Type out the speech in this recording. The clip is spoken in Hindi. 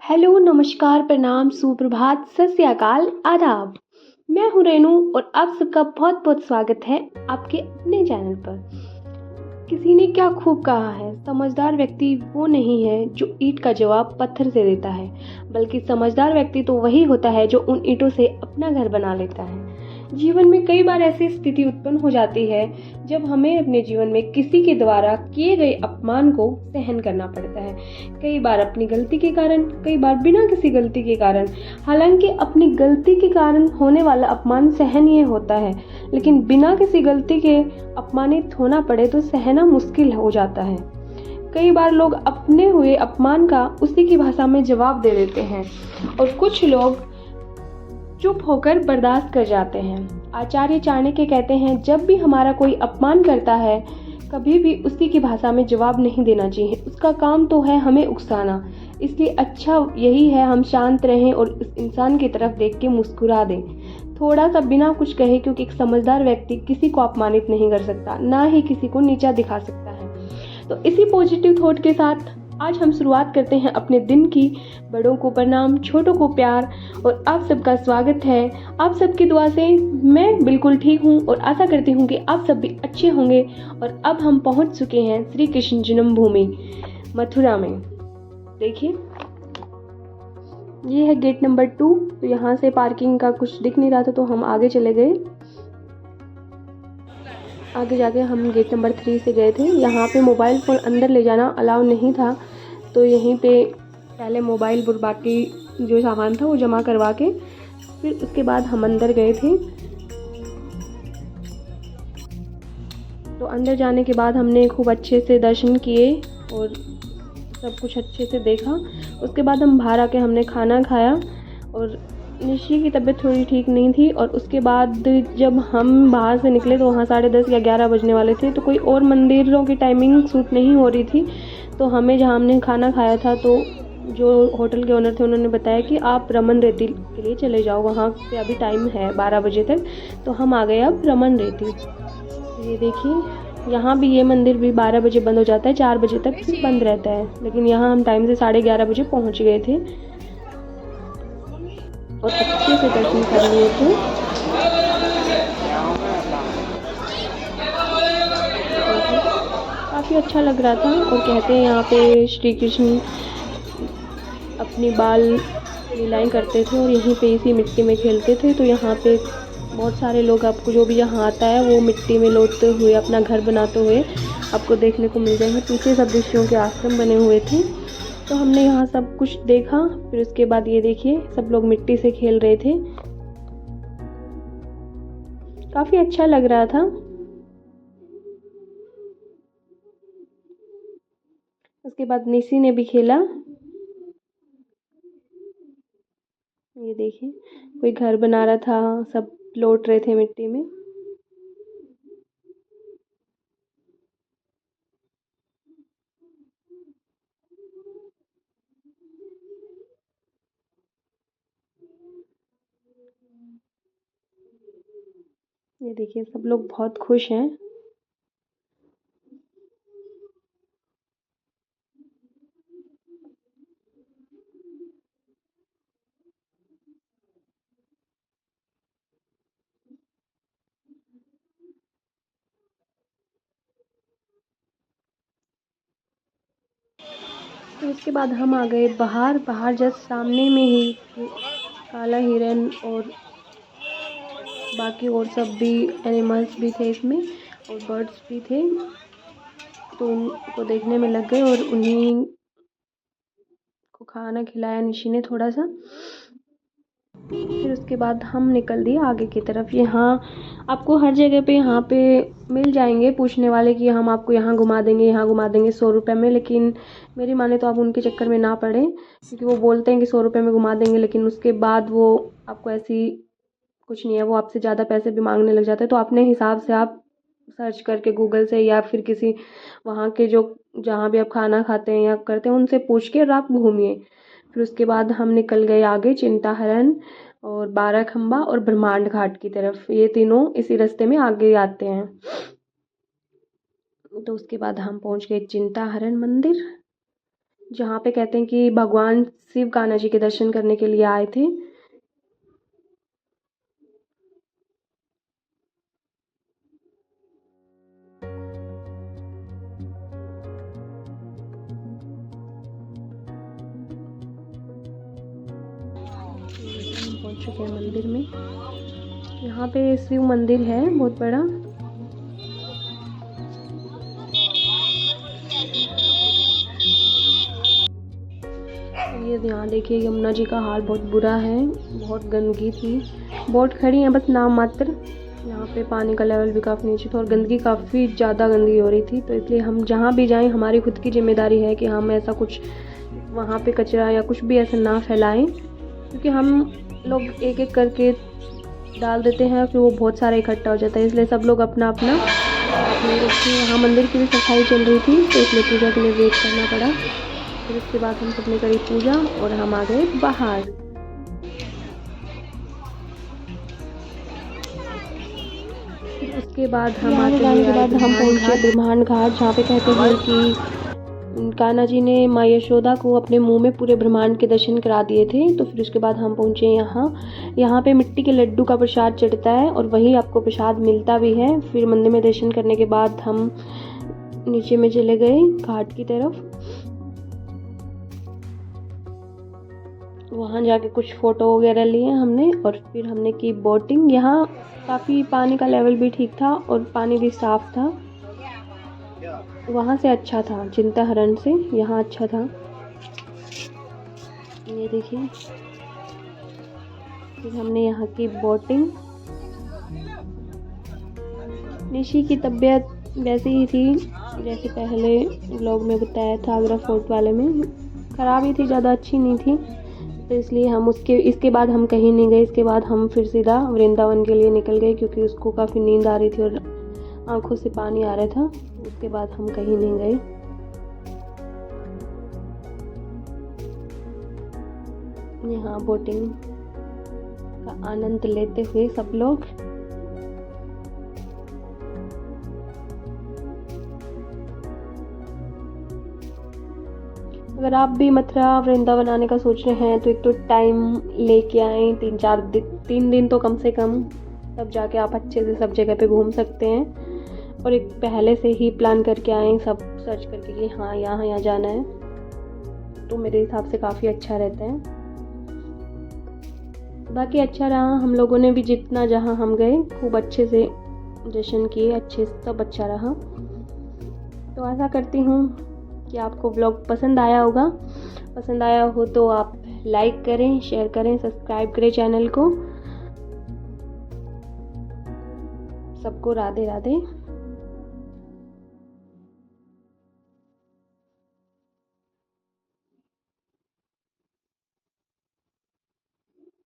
हेलो, नमस्कार, प्रणाम, सुप्रभात, सत श्री अकाल, आदाब। मैं हूँ रेनू और आप सबका बहुत बहुत स्वागत है आपके अपने चैनल पर। किसी ने क्या खूब कहा है, समझदार व्यक्ति वो नहीं है जो ईंट का जवाब पत्थर से देता है, बल्कि समझदार व्यक्ति तो वही होता है जो उन ईंटों से अपना घर बना लेता है। जीवन में कई बार ऐसी स्थिति उत्पन्न हो जाती है जब हमें अपने जीवन में किसी के द्वारा किए गए अपमान को सहन करना पड़ता है। कई बार अपनी गलती के कारण, कई बार बिना किसी गलती के कारण। हालांकि अपनी गलती के कारण होने वाला अपमान सहनीय होता है, लेकिन बिना किसी गलती के अपमानित होना पड़े तो सहना मुश्किल हो जाता है। कई बार लोग अपने हुए अपमान का उसी की भाषा में जवाब दे देते हैं और कुछ लोग चुप होकर बर्दाश्त कर जाते हैं। आचार्य चाणक्य कहते हैं, जब भी हमारा कोई अपमान करता है कभी भी उसकी की भाषा में जवाब नहीं देना चाहिए। उसका काम तो है हमें उकसाना, इसलिए अच्छा यही है हम शांत रहें और उस इंसान की तरफ देख के मुस्कुरा दें, थोड़ा सा बिना कुछ कहे, क्योंकि एक समझदार व्यक्ति किसी को अपमानित नहीं कर सकता, ना ही किसी को नीचा दिखा सकता है। तो इसी पॉजिटिव थॉट के साथ आज हम शुरुआत करते हैं अपने दिन की। बड़ों को प्रणाम, छोटों को प्यार और आप सबका स्वागत है। आप सबकी दुआ से मैं बिल्कुल ठीक हूँ और आशा करती हूँ कि आप सब भी अच्छे होंगे। और अब हम पहुँच चुके हैं श्री कृष्ण जन्मभूमि मथुरा में। देखिए, ये है गेट नंबर 2। तो यहाँ से पार्किंग का कुछ दिख नहीं रहा था तो हम आगे चले गए। आगे जाके हम गेट नंबर 3 से गए थे। यहाँ पे मोबाइल फ़ोन अंदर ले जाना अलाउ नहीं था, तो यहीं पे पहले मोबाइल और बाकी जो सामान था वो जमा करवा के फिर उसके बाद हम अंदर गए थे। तो अंदर जाने के बाद हमने खूब अच्छे से दर्शन किए और सब कुछ अच्छे से देखा। उसके बाद हम बाहर आके हमने खाना खाया और निशी की तबीयत थोड़ी ठीक नहीं थी। और उसके बाद जब हम बाहर से निकले तो वहाँ 10:30 या 11 बजने वाले थे। तो कोई और मंदिरों की टाइमिंग सूट नहीं हो रही थी, तो हमें जहाँ हमने खाना खाया था तो जो होटल के ओनर थे उन्होंने बताया कि आप रमन रेती के लिए चले जाओ, वहाँ पे अभी टाइम है 12 बजे तक। तो हम आ गए अब रमन रेती। ये देखिए, यहाँ भी ये मंदिर भी 12 बजे बंद हो जाता है, 4 बजे तक फिर बंद रहता है, लेकिन यहाँ हम टाइम से 11:30 बजे पहुँच गए थे और अच्छे से दर्शन कर लिए थे। काफ़ी अच्छा लग रहा था। और कहते हैं यहाँ पे श्री कृष्ण अपनी बाल लीलाएं करते थे और यहीं पे इसी मिट्टी में खेलते थे। तो यहाँ पे बहुत सारे लोग, आपको जो भी यहाँ आता है वो मिट्टी में लौटते हुए अपना घर बनाते हुए आपको देखने को मिल जाएंगे। पीछे सब ऋषियों के आश्रम बने हुए थे। तो हमने यहाँ सब कुछ देखा। फिर उसके बाद ये देखिए, सब लोग मिट्टी से खेल रहे थे, काफ़ी अच्छा लग रहा था। उसके बाद निशी ने भी खेला। ये देखिए, कोई घर बना रहा था, सब लौट रहे थे मिट्टी में। ये देखिए, सब लोग बहुत खुश हैं। तो उसके बाद हम आ गए बाहर। बाहर जस्ट सामने में ही काला हिरन और बाकी और सब भी एनिमल्स भी थे इसमें, और बर्ड्स भी थे। तो उनको देखने में लग गए और उन्हीं को खाना खिलाया निशी ने थोड़ा सा। फिर उसके बाद हम निकल दिए आगे की तरफ। यहाँ आपको हर जगह पे यहाँ पे मिल जाएंगे पूछने वाले कि हम आपको यहाँ घुमा देंगे, यहाँ घुमा देंगे 100 रुपये में। लेकिन मेरी माने तो आप उनके चक्कर में ना पड़े, क्योंकि वो बोलते हैं कि 100 रुपये में घुमा देंगे, लेकिन उसके बाद वो आपको ऐसी कुछ नहीं है, वो आपसे ज़्यादा पैसे भी मांगने लग जाते हैं। तो अपने हिसाब से आप सर्च करके गूगल से या फिर किसी वहाँ के जो जहाँ भी आप खाना खाते हैं या करते हैं उनसे पूछ के आप घूमिए। फिर उसके बाद हम निकल गए आगे चिंताहरण और बाराखंबा और ब्रह्मांड घाट की तरफ। ये तीनों इसी रास्ते में आगे आते हैं। तो उसके बाद हम पहुंच गए चिंताहरण मंदिर। जहाँ पे कहते हैं कि भगवान शिव कान्हा जी के दर्शन करने के लिए आए थे। हम पहुँच चुके हैं मंदिर में। यहाँ पे शिव मंदिर है बहुत बड़ा। ये यहाँ देखिए यमुना जी का हाल बहुत बुरा है, बहुत गंदगी थी। बोट खड़ी है बस नाम मात्र। यहाँ पे पानी का लेवल भी काफ़ी नीचे था और गंदगी काफ़ी ज़्यादा गंदगी हो रही थी। तो इसलिए हम जहाँ भी जाएं हमारी खुद की जिम्मेदारी है कि हम ऐसा कुछ वहाँ पे कचरा या कुछ भी ऐसा ना फैलाएं, क्योंकि हम लोग एक एक करके डाल देते हैं फिर वो बहुत सारा इकट्ठा हो जाता है। इसलिए सब लोग अपना अपना अपने रखिए। यहाँ मंदिर की भी सफाई चल रही थी तो इसलिए पूजा के लिए वेट करना पड़ा। फिर उसके बाद हम सबने करी पूजा और हम आ गए बाहर। फिर उसके बाद हम पहुंचे ब्रह्मांड घाट, जहाँ पे कहते हैं कि कान्हा जी ने माँ यशोदा को अपने मुंह में पूरे ब्रह्मांड के दर्शन करा दिए थे। तो फिर उसके बाद हम पहुंचे यहाँ पे मिट्टी के लड्डू का प्रसाद चढ़ता है और वहीं आपको प्रसाद मिलता भी है। फिर मंदिर में दर्शन करने के बाद हम नीचे में चले गए घाट की तरफ। वहाँ जाके कुछ फ़ोटो वगैरह लिए हमने और फिर हमने की बोटिंग। यहाँ काफ़ी पानी का लेवल भी ठीक था और पानी भी साफ़ था। वहाँ से अच्छा था, चिंता हरण से यहाँ अच्छा था। ये देखिए फिर हमने यहाँ की बोटिंग। निशी की तबीयत वैसे ही थी जैसे पहले व्लॉग में बताया था आगरा फोर्ट वाले में, ख़राब ही थी, ज़्यादा अच्छी नहीं थी। तो इसलिए हम इसके बाद हम कहीं नहीं गए। इसके बाद हम फिर सीधा वृंदावन के लिए निकल गए, क्योंकि उसको काफ़ी नींद आ रही थी और आंखों से पानी आ रहा था। उसके बाद हम कहीं नहीं गए। यहाँ बोटिंग का आनंद लेते हुए सब लोग अगर आप भी मथुरा वृंदावन आने का सोच रहे हैं तो एक तो टाइम लेके आएँ, 3 दिन तो कम से कम, तब जाके आप अच्छे से सब जगह पे घूम सकते हैं। और एक पहले से ही प्लान करके आएँ, सब सर्च करके कि हाँ यहाँ जाना है, तो मेरे हिसाब से काफ़ी अच्छा रहता है। बाकी अच्छा रहा, हम लोगों ने भी जितना जहाँ हम गए खूब अच्छे से दर्शन किए, अच्छे से सब अच्छा रहा। तो आशा करती हूँ कि आपको व्लॉग पसंद आया होगा। पसंद आया हो तो आप लाइक करें, शेयर करें, सब्सक्राइब करें चैनल को। सबको राधे राधे।